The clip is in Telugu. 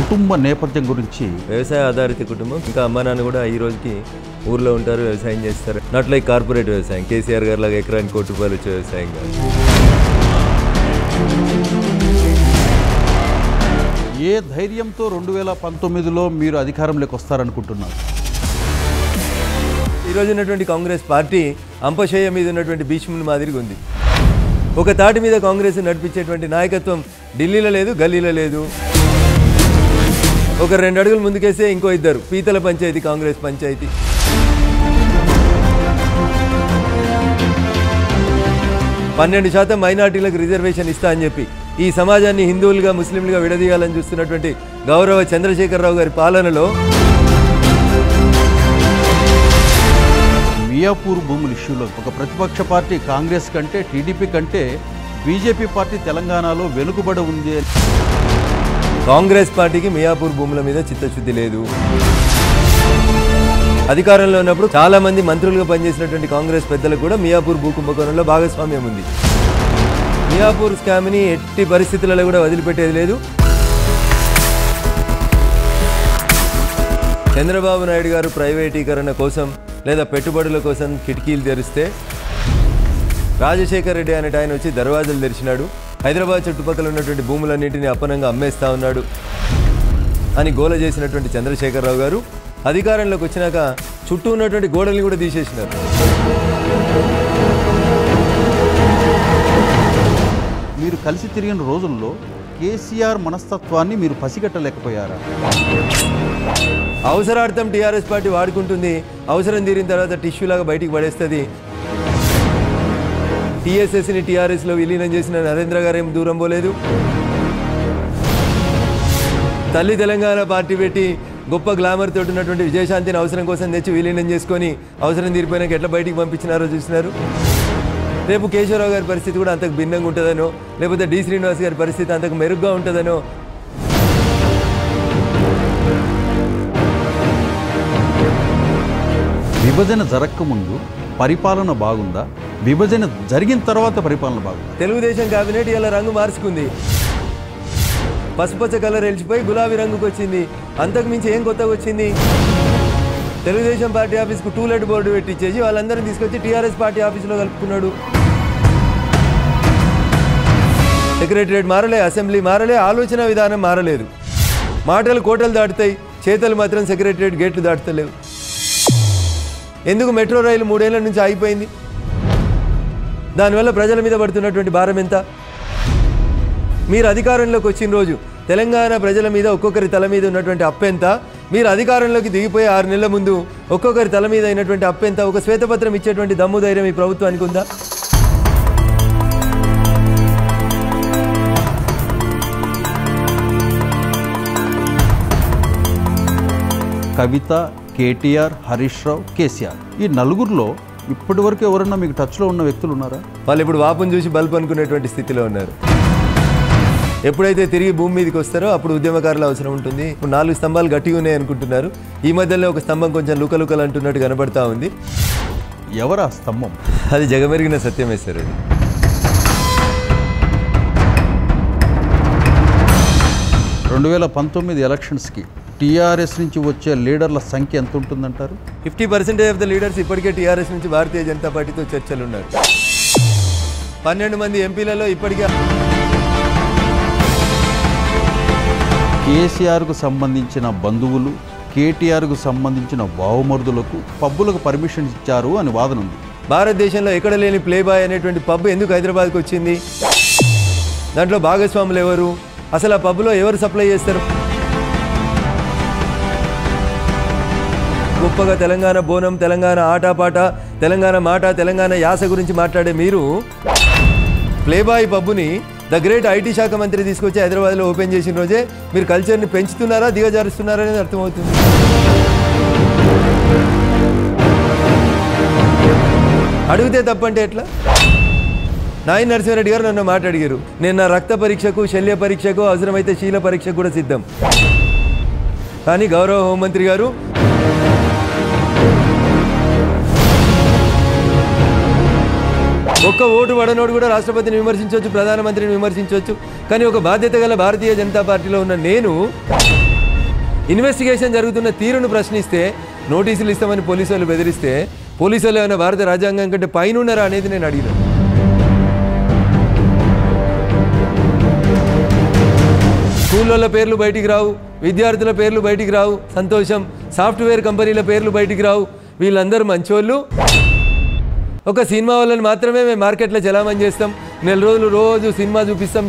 కుటుంబ నేపథ్యం గురించి. వ్యవసాయ ఆధారిత కుటుంబం. ఇంకా అమ్మా నాన్న కూడా ఈ రోజుకి ఊర్లో ఉంటారు, వ్యవసాయం చేస్తారు. నాట్ లైక్ కార్పొరేట్ వ్యవసాయం, కేసీఆర్ గారు లాగా ఎకరానికి ₹1 కోటి వచ్చే వ్యవసాయం కాదు. ఏ ధైర్యంతో 2019లో మీరు అధికారంలోకి వస్తారనుకుంటున్నారు? ఈరోజు ఉన్నటువంటి కాంగ్రెస్ పార్టీ అంపశయ్య మీద ఉన్నటువంటి భీష్ముని మాదిరిగా ఉంది. ఒక తాటి మీద కాంగ్రెస్ నడిపించేటువంటి నాయకత్వం ఢిల్లీలో లేదు, గల్లీలో లేదు. ఒక 2 అడుగులు ముందుకేస్తే ఇంకో 2 పీతల పంచాయతీ కాంగ్రెస్ పంచాయతీ. %12 మైనార్టీలకు రిజర్వేషన్ ఇస్తా అని చెప్పి ఈ సమాజాన్ని హిందువులుగా ముస్లింలుగా విడదీయాలని చూస్తున్నటువంటి గౌరవ చంద్రశేఖరరావు గారి పాలనలో మియాపూర్ భూముల ఇష్యూలో ఒక ప్రతిపక్ష పార్టీ కాంగ్రెస్ కంటే, టీడీపీ కంటే బీజేపీ పార్టీ తెలంగాణలో వెనుకబడి ఉంది. కాంగ్రెస్ పార్టీకి మియాపూర్ భూముల మీద చిత్తశుద్ధి లేదు. అధికారంలో ఉన్నప్పుడు చాలా మంది మంత్రులుగా పనిచేసినటువంటి కాంగ్రెస్ పెద్దలకు కూడా మియాపూర్ భూ కుంభకోణంలో భాగస్వామ్యం ఉంది. మియాపూర్ స్కామ్ని ఎట్టి పరిస్థితులలో కూడా వదిలిపెట్టేది లేదు. చంద్రబాబు నాయుడు గారు ప్రైవేటీకరణ కోసం లేదా పెట్టుబడుల కోసం కిటికీలు తెరిస్తే రాజశేఖర్ రెడ్డి అనేట ఆయన వచ్చి దర్వాజాలు తెరిచినాడు. హైదరాబాద్ చుట్టుపక్కల ఉన్నటువంటి భూములన్నింటినీ అప్పనంగా అమ్మేస్తా ఉన్నాడు అని గోల చేసినటువంటి చంద్రశేఖరరావు గారు అధికారంలోకి వచ్చినాక చుట్టూ ఉన్నటువంటి గోడల్ని కూడా తీసేసినారు. మీరు కలిసి తిరిగిన రోజుల్లో కేసీఆర్ మనస్తత్వాన్ని మీరు పసిగట్టలేకపోయారా? అవసరార్థం టీఆర్ఎస్ పార్టీ వాడుకుంటుంది, అవసరం తీరిన తర్వాత టిష్యూలాగా బయటికి పడేస్తుంది. టీఎస్ఎస్ని టీఆర్ఎస్లో విలీనం చేసిన నరేంద్ర గారు ఏం దూరం పోలేదు. తల్లి తెలంగాణ పార్టీ పెట్టి గొప్ప గ్లామర్ తోటి ఉన్నటువంటి విజయశాంతిని అవసరం కోసం తెచ్చి విలీనం చేసుకొని అవసరం తీరిపోయినాక ఎట్లా బయటికి పంపించినారో చూసినారు. రేపు కేశవరావు గారి పరిస్థితి కూడా అంతకు భిన్నంగా ఉంటుందనో, లేకపోతే డి శ్రీనివాస్ గారి పరిస్థితి అంతకు మెరుగ్గా ఉంటుందనో. విభజన జరగకముందు పరిపాలన బాగుందా? విభజన జరిగిన తర్వాత పరిపాలన బాగుందా? తెలుగుదేశం కేబినెట్ ఇలా రంగు మార్చుకుంది. పసుపచ్చ కలర్ వెళ్ళిపోయి గులాబీ రంగుకి వచ్చింది. అంతకు మించి ఏం కొత్తగా వచ్చింది? తెలుగుదేశం పార్టీ ఆఫీస్కు టూలెట్ బోర్డు పెట్టించేసి వాళ్ళందరినీ తీసుకొచ్చి టీఆర్ఎస్ పార్టీ ఆఫీసులో కలుపుకున్నాడు. సెక్రటరియట్ మారలే, అసెంబ్లీ మారలే, ఆలోచన విధానం మారలేదు. మాటలు కోటలు దాటుతాయి, చేతలు మాత్రం సెక్రటరియట్ గేట్లు దాటుతలేవు. ఎందుకు? మెట్రో రైలు 3 ఏళ్ల నుంచి ఆగిపోయింది. దానివల్ల ప్రజల మీద పడుతున్నటువంటి భారం ఎంత? మీరు అధికారంలోకి వచ్చిన రోజు తెలంగాణ ప్రజల మీద ఒక్కొక్కరి తల మీద ఉన్నటువంటి అప్పెంత? మీరు అధికారంలోకి దిగిపోయి 6 నెలల ముందు ఒక్కొక్కరి తల మీద అయినటువంటి అప్పెంత? ఒక శ్వేతపత్రం ఇచ్చేటువంటి దమ్ము ధైర్యం ఈ ప్రభుత్వానికి ఉందా? కవిత, కేటీఆర్, హరీష్ రావు, కేసీఆర్, ఈ నలుగురిలో ఇప్పటి వరకు ఎవరన్నా మీకు టచ్లో ఉన్న వ్యక్తులు ఉన్నారా? వాళ్ళు ఇప్పుడు వాపును చూసి బల్బు అనుకునేటువంటి స్థితిలో ఉన్నారు. ఎప్పుడైతే తిరిగి భూమి మీదకి వస్తారో అప్పుడు ఉద్యమకారుల అవసరం ఉంటుంది. ఇప్పుడు 4 స్తంభాలు గట్టిగా ఉన్నాయి అనుకుంటున్నారు. ఈ మధ్యలో ఒక స్తంభం కొంచెం లుకలుకలు అంటున్నట్టు కనబడతా ఉంది. ఎవరా స్తంభం? అది జగమెరిగిన సత్యమే సార్. 2019 ఎలక్షన్స్కి టీఆర్ఎస్ నుంచి వచ్చే లీడర్ల సంఖ్య ఎంత ఉంటుందంటారు? 50% ఆఫ్ ద లీడర్స్ ఇప్పటికే టీఆర్ఎస్ నుంచి భారతీయ జనతా పార్టీతో చర్చలు ఉన్నారు. 12 మంది ఎంపీలలో ఇప్పటికే కేసీఆర్కు సంబంధించిన బంధువులు, కేటీఆర్కు సంబంధించిన బావుమరుదులకు పబ్బులకు పర్మిషన్ ఇచ్చారు అని వాదన ఉంది. భారతదేశంలో ఎక్కడ లేని ప్లేబాయ్ అనేటువంటి పబ్ ఎందుకు హైదరాబాద్కి వచ్చింది? దాంట్లో భాగస్వాములు ఎవరు? అసలు ఆ పబ్లో ఎవరు సప్లై చేస్తారు? గొప్పగా తెలంగాణ బోనం, తెలంగాణ ఆటపాట, తెలంగాణ మాట, తెలంగాణ యాస గురించి మాట్లాడే మీరు ప్లేబాయ్ పబ్బుని ద గ్రేట్ ఐటీ శాఖ మంత్రి తీసుకొచ్చి హైదరాబాద్లో ఓపెన్ చేసిన రోజే మీరు కల్చర్ని పెంచుతున్నారా, దిగజారుస్తున్నారా అనేది అర్థమవుతుంది. అడిగితే తప్పంటే ఎట్లా? నాయన నరసింహారెడ్డి గారు నన్ను మాట అడిగారు. నేను నా రక్త పరీక్షకు, శల్య పరీక్షకు, అవసరమైతే శీల పరీక్షకు కూడా సిద్ధం. కానీ గౌరవ హోంమంత్రి గారు ఒక్క ఓటు పడనోడు కూడా రాష్ట్రపతిని విమర్శించవచ్చు, ప్రధానమంత్రిని విమర్శించవచ్చు. కానీ ఒక బాధ్యత గల భారతీయ జనతా పార్టీలో ఉన్న నేను ఇన్వెస్టిగేషన్ జరుగుతున్న తీరును ప్రశ్నిస్తే, నోటీసులు ఇస్తామని పోలీసు వాళ్ళు బెదిరిస్తే, పోలీసు వాళ్ళు ఏమైనా భారత రాజ్యాంగం కంటే పైన ఉన్నారా అనేది నేను అడిగినాను. స్కూళ్ళ పేర్లు బయటికి రావు, విద్యార్థుల పేర్లు బయటికి రావు, సంతోషం. సాఫ్ట్వేర్ కంపెనీల పేర్లు బయటికి రావు, వీళ్ళందరూ మంచోళ్ళు. ఒక సినిమా వాళ్ళని మాత్రమే మేము మార్కెట్లో చలామణి చేస్తాం, నెల రోజులు రోజు సినిమా చూపిస్తాం.